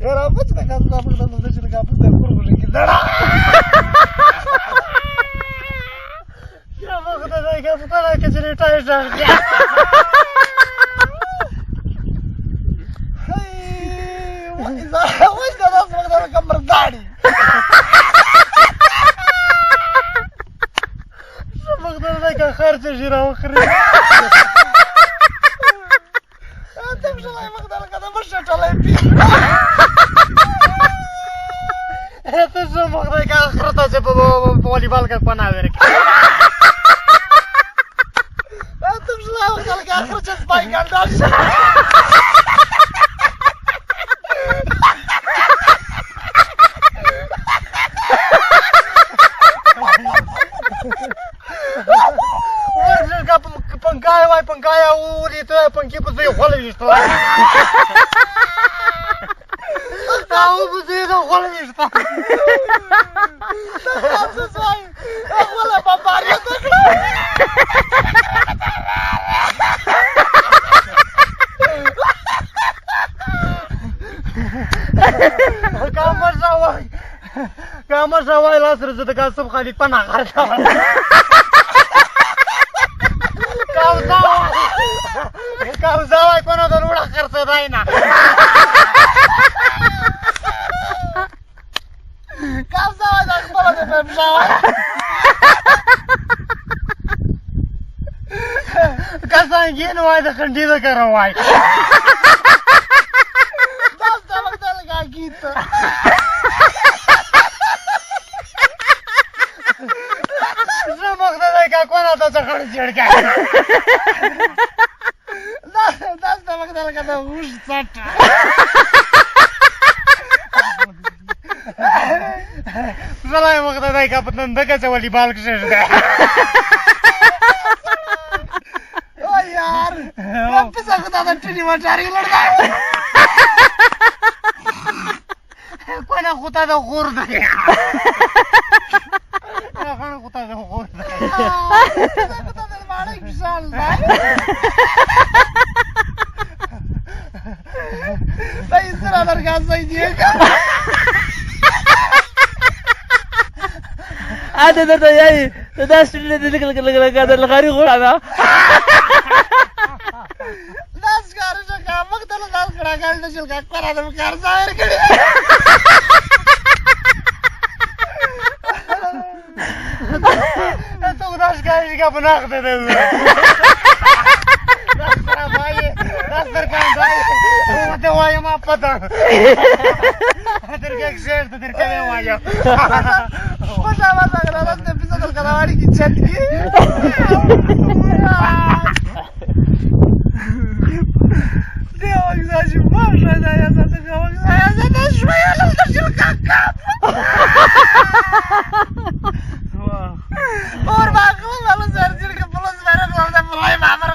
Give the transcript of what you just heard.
يا رابط لك هذا بقدر نشيل قابل ده كل كده يا بقدر ده قابل طلع كجري تايش إذا وين ده بقدر أكمل داري شو بقدر ذاك خارج جيرة وخرج تمشي الله بقدر كذا مشيت على يبي تشو بقدر كذا خرطة جب بولي بالك بناورك تمشي الله بقدر كذا خرج سبايك عنداش Pangkaya uli tu pangki putih hol itu. Tahu putih tu hol itu. Sesuai. Aku lah papari tu. Kamar sawai lah serta dekat sub kali panah karta. Kau zawai kono dan ulah kerja daina. Kau zawai dah kepala tu zawai. Kasang gini wai dah kendi dah kerawai. Das dah betul lagi gitu. Semua kita dah kono dah cakap cerita. Das dah betul kata us sata. Salah yang kita dah kapan nanti kita wali balik cerita. Oh yaar, apa sih kita dah tadi macari lorda. Kau nak kita dah kurda. Nak kita dah kurda. Kita dah mana kisah lah. Saya istirahat terkasa ini. Ada ya, sudah sudah ada lagi ada. Das sekarang saya kamu kita das kerangka itu silka kerana ada bekar saya kiri. Itu das sekarang juga benar deh. Das terbaik, das terbaik. Udah wajah apa dah? Terkejut, terkejut wajah. Masa kerana bisa terkawali kicet ni. Dia orang saja mana saya satu kawan saya satu semua lalu tersilkakap. Wah. Orang bagus lalu serjir ke pulau sebarang lalu mulai mamar.